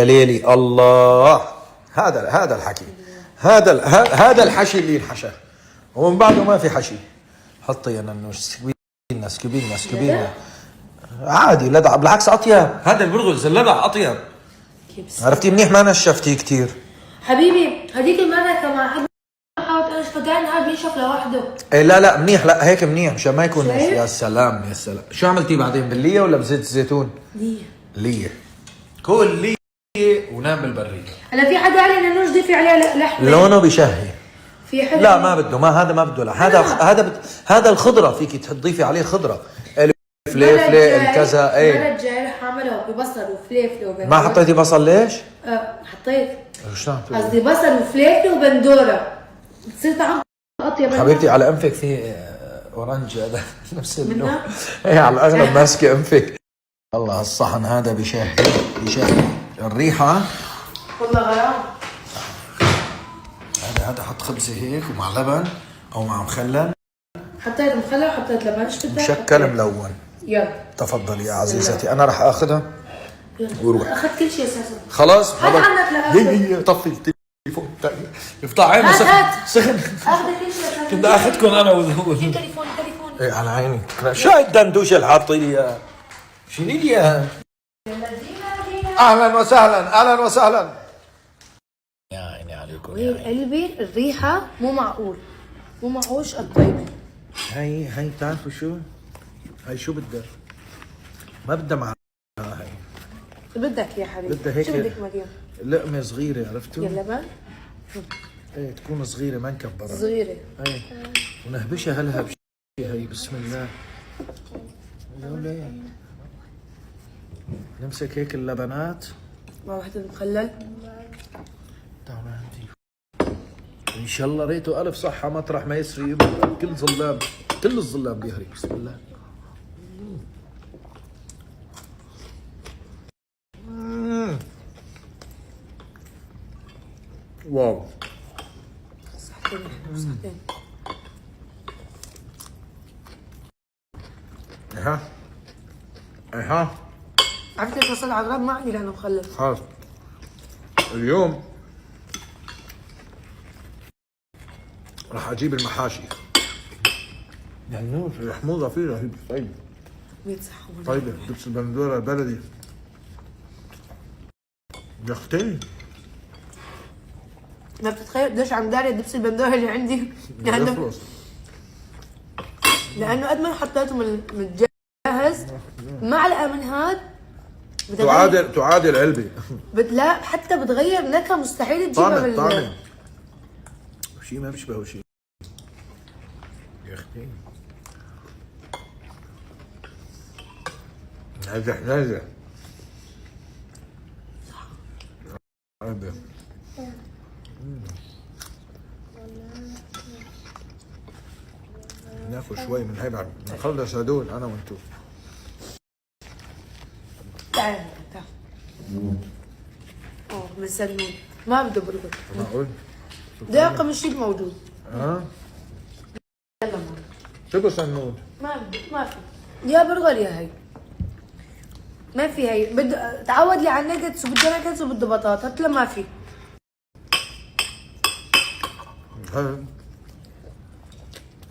ليلي الله. هذا الحكي، هذا الحشي اللي ينحشى، ومن بعده ما في حشي. حطي يا ننوش، سكبينا عادي. لدع بالعكس اطيب، هذا البرغل اللدع اطيب. عرفتي منيح ما نشفتيه كثير حبيبي. هذيك المره كمان حد حاولت انشفه كان هذا بينشف لوحده. ايه لا منيح، لا هيك منيح مشان ما يكون ناشف. يا سلام. شو عملتيه بعدين؟ بالليه ولا بزيت الزيتون؟ ليه كل ليه ونام بالبريد. هلا في حدا قال لي انه نجدي في عليه لحمه لونه بشهي. في حدا لا ما بده، هذا ما بده. لا هذا الخضره فيك تضيفي عليه خضره، فليفله الكذا. ايه المره الجايه رح اعمله ببصل وفليفله وبندوره. ما حطيتي بصل ليش؟ حطيت. شو قصدي بصل وفليفله وبندوره بتصير طعم اطيب. حبيبتي على انفك في اورنج هذا نفس اللون. ايه على الاغلب ماسكه انفك. والله هالصحن هذا بشهي الريحه والله غرام. هذا حط خبزه هيك ومع لبن او مع مخلل. حطيت مخلل وحطيت لبن. ايش بدك؟ مشكل ملون. يلا تفضلي يا عزيزتي، انا رح اخذها وروح. اخذت كل شيء اساسا. خلاص هات عنك هي طفي التليفون. يفتح عينه سخن. اخذ كل شيء اساسا. كنت اخذكم انا وهو. تليفون ايه على عيني. شو الدندوشه اللي حاطين لي اياها؟ شيلي لي اياها. اهلا وسهلا. يا عيني عليكم يا عيني. قلبي الريحه مو معقول الطيبه. هي بتعرفوا شو؟ هي شو بدها؟ ما بدها مع هي. بدك يا حبيبي؟ بدها هيك. شو بدك مريم؟ لقمه صغيره، عرفتوا؟ اللبن؟ ايه تكون صغيره ما نكبرها. صغيره. ايه ونهبشها هلها بشي. هي بسم الله. يولي نمسك هيك اللبنات مع وحده مخلل. تعال عندي. ان شاء الله ريته الف صحه مطرح ما يسري كل الظلام بيهري. بسم الله. واو. صحتين. اها عرفت الفصل عقرب ما عندي لانه مخلل. خلاص اليوم راح اجيب المحاشي. يعني الحموضه فيه رهيب. طيب 100 صحه. طيب دبس البندوره البلدي يا اختي. ما بتتخيل قديش عم داري دبس البندوره اللي عندي. لانه قد ما حطيته متجهز معلقه من هاد تعادل علبه. لا حتى بتغير نكهه مستحيل تجيبها طعم شيء ما بيشبهه شيء يا اختي. نازح هذا ناكل شوي من هاي بعد نخلص هدول انا وانتو. تعال من سنون ما بده برغل. معقول؟ دقيقة مش موجود. يلا شو سنون؟ ما في يا برغل يا هي. ما في هي. بده تعود لي على النجتس وبده نجتس وبده بطاطا. هات ما في.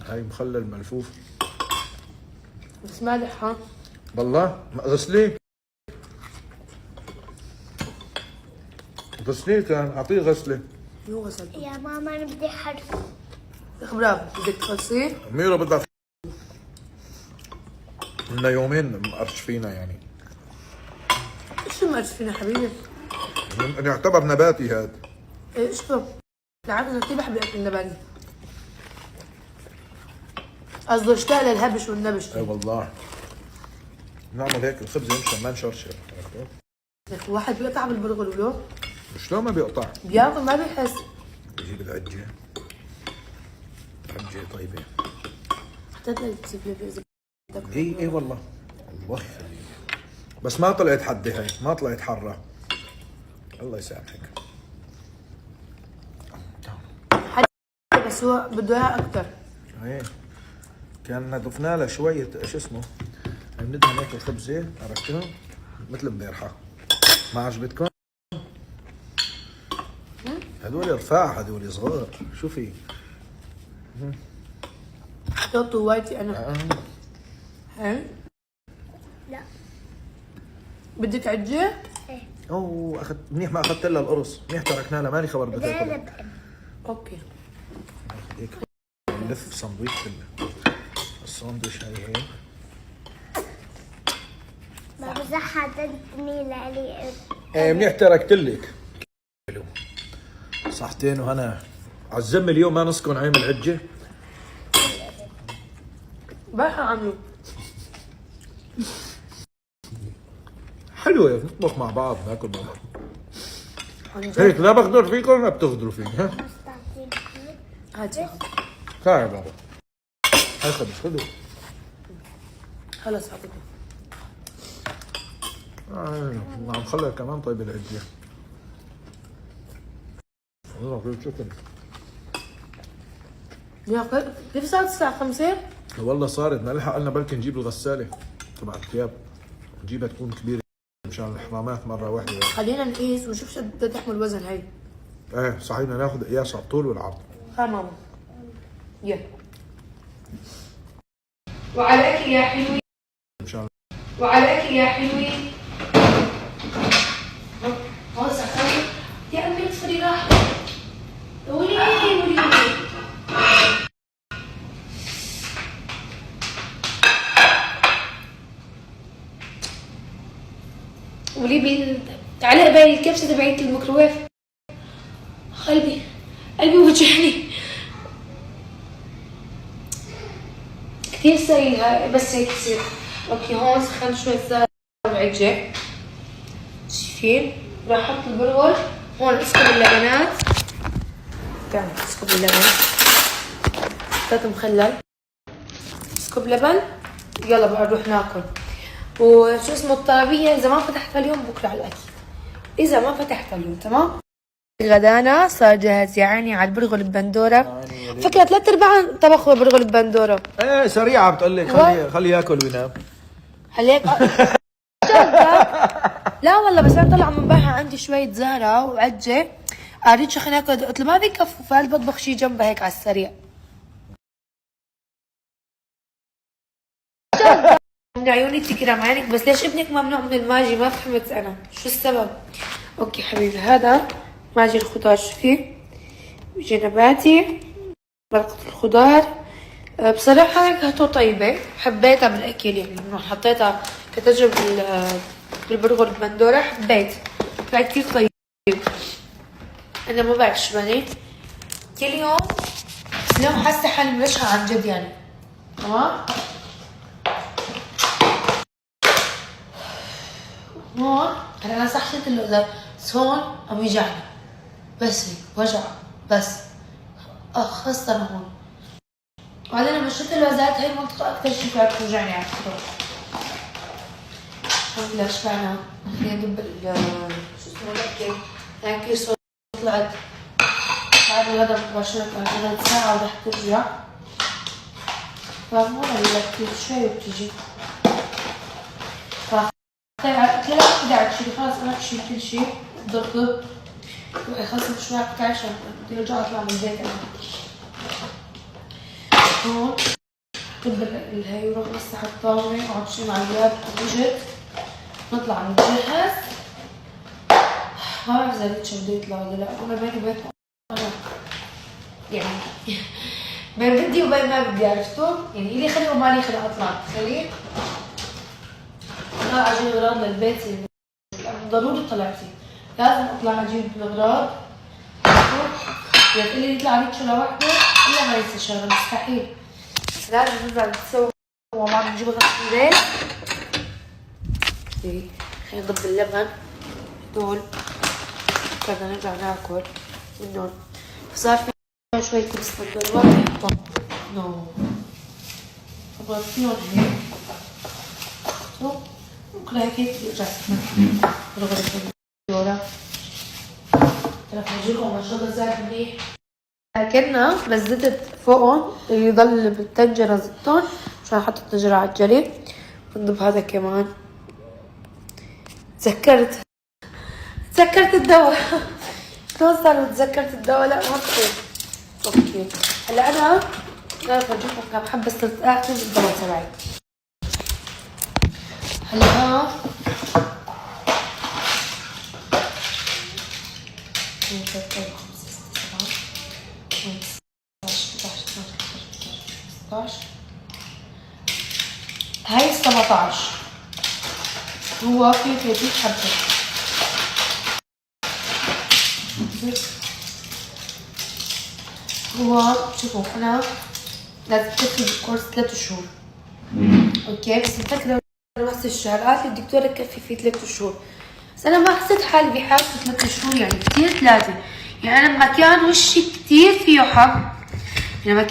هاي مخلل ملفوف بس مالح. ها بالله غسليه كان اعطيه غسله. شو غسل؟ يا ماما انا بدي حرف. برافو. بدك تغسليه؟ أميرة بدها لنا يومين مقرش فينا يعني. ايش مقرش فينا حبيبي؟ يعتبر نباتي هذا. ايش بو؟ بالعكس انا كثير بحب الاكل النباتي. قصده اشتاق للهبش والنبش. اي والله نعمل هيك الخبز يمشي ما نشرشر. الواحد بيقطع بالبرغل ولو شلون ما بيقطع؟ بياكل ما بيحس. بجيب العجة طيبة. حطيت لك زبده اذا بدك. اي والله الله يخليك. بس ما طلعت حدي هاي، ما طلعت حرة. الله يسامحك. بس هو بده اياها اكثر. ايه كان ضفنا لها شوية شو اسمه، بندهن هيك الخبزة عرفتها مثل امبارحة. ما عجبتكم؟ هذول رفاع، هذول صغار. شوفي حطوا وايتي انا. هاي لا. بدك عجة؟ ايه. اوه اخذت منيح، ما اخذت لها القرص، منيح تركنا لها، مالي خبر لا بدها انا تاكل. بحب. اوكي. هيك نلف سندويش كله. الساندويش هاي هيك. ما بصح تنتمي لي. ايه منيح تركت لك. حلو. صحتين وهنا. عالزم اليوم ما نسكن عيم العجة. بقى عملوا حلوة نطبخ مع بعض، ناكل مع بعض. عن جد. هيك لا بقدر فيكم ولا بتغدروا فيني. ها هاتي تعال بابا. هاي خذوا. خلص اعطيكم. عم خليها كمان طيب العجة. والله في شكل. يا كيف صارت الساعة 5؟ والله صارت نلحق لنا بلكي نجيب الغسالة تبع الثياب، نجيبها تكون كبيرة مشان الحمامات مرة واحدة. خلينا نقيس ونشوف شو بدها تحمل وزن هاي. ايه صحيح، بدنا ناخذ قياس على الطول والعرض. ها ماما. يلا. وعلى الاكل يا حلوين. مشان وعلى الاكل يا حلوين. هون سخني. يا امي ادخلي راحتك. ولي. ولي تعالي قبالي الكبسة تبعت الميكروويف. قلبي وجعني كثير سهل هاي، بس هيك تصير. اوكي هون سخنت شوي زيت وعجة، شايفين؟ راح احط البرغل هون، اسكب اللبنات. تعال اسكب اللبن، حطيت مخلل، اسكب لبن. يلا بقى نروح ناكل. وشو اسمه الطلبية اذا ما فتحتها اليوم بكره على الاكيد، اذا ما فتحتها اليوم تمام. غدانا صار جاهز يا عيني على البرغل ببندوره. فكرة 3/4 طبخوا برغل ببندوره. ايه سريعة بتقول لك خليه ياكل وينام. هليك لا والله، بس انا طلع من برا عندي شوية زهرة وعجة، قريت شو خليني اكل، قلت له ما بكفوا، فقال بطبخ شي جنبها هيك على السريع. من عيوني تكرم عينك، بس ليش ابنك ممنوع من الماجي؟ ما فهمت انا شو السبب. اوكي حبيبي، هذا ماجي الخضار، شوفي بيجي نباتي مرقة الخضار. بصراحة نكهته طيبة، حبيتها بالاكل يعني، انه حطيتها كتجربة بالبرغل ببندورة، حبيت طلع كتير طيب. انا ما بعرف شو بني كل يوم، بس اليوم حاسة حالي ملشها عن جد يعني. تمام. هون انا صحيت اللوزة، بس هون عم يوجعني، بس هيك وجع بس. خاصة انا هون. وبعدين لما شفت اللوزات هاي المنطقة اكثر شي كانت توجعني على فكرة. الحمد لله شبعنا. خلينا ندب شو اسمه الاكل. يعني كثير صوت طلعت بعد الغدا مباشرة، غدت ساعة ورح ترجع. فمو هلا كثير شوي وبتيجي. كل واحد قاعد تشيل، خلاص انا بشيل كل شيء ضبط. خلص شوي بتاعي عشان بدي ارجع اطلع من البيت انا. هون تبدا الهي وروح مسح الطاولة، اقعد شي مع الاولاد، وجت نطلع نتجهز. ما بعرف اذا ريتش بده يطلع ولا لا، انا بيني وبين انا يعني بين بدي وبين ما بدي، عرفتوا؟ يعني الي خلق وما لي خلق اطلع، خليه انا اجيب اغراض للبيت ضروري طلعتي، لازم اطلع اجيب الاغراض. يعني تقولي نطلع ريتش لوحده، الا هاي الشغله مستحيل، لازم نرجع نتسوق مع بعض، نجيب اغراض البيت. خلينا نضب اللبن هدول بدنا نرجع ناكل منهم. صار في شوي كبس بندورة نحطهم. نو بغطيهم هيك بكره هيك يرجع برغل البندورة. رح نجيبهم ما شاء الله زاد منيح. اكلنا بس زدت فوقهم يضل بالطنجرة، زدتهم عشان احط الطنجرة على الجلي. بنضب هذا كمان. تذكرت الدواء. شلون صار تذكرت الدواء؟ لا ما بصير. اوكي هلا انا لا افرجيكم كم حبه صرت اخذ الدواء تبعي. هلا ها 2 3 4 5 6 7 16 هاي 17 هو في 30 حبة. هو شوفوا انا لازم تكفي الكورس 3 شهور اوكي، بس مفكرة نص الشهر قالت لي الدكتورة تكفي فيه 3 شهور، بس انا ما حسيت حالي بحاجة 3 شهور يعني كتير 3 يعني انا لما كان وشي كتير فيه حب يعني لما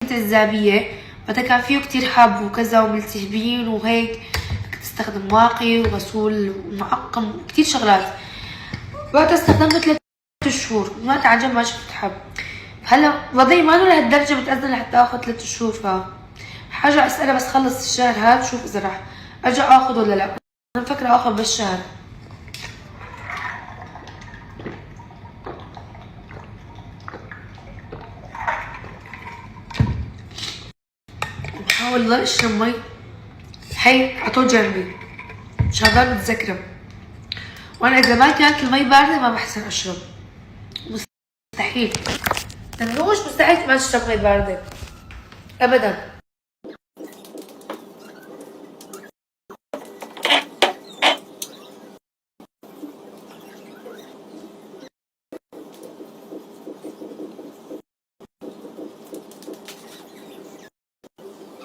كنت الزابية وقتها كان فيه كتير حب وكذا وملتهبين وهيك كنت استخدم واقي وغسول ومعقم وكتير شغلات، وقتها استخدمت 3 شهور ما تعجب ما شفت حب. هلا وضعي ما له لهالدرجة متأذن لحتى اخذ 3 شهور، حاجة اسألها بس خلص الشهر هذا شوف اذا راح ارجع اخذ ولا لا. انا مفكرة اخذ بالشهر. بحاول ضل اشرب مي هي عطول جنبي شغال متذكرة، وانا اذا ما كانت المي باردة ما بحسن اشرب، مستحيل مش مستحيل ما تشرب مي باردة ابدا.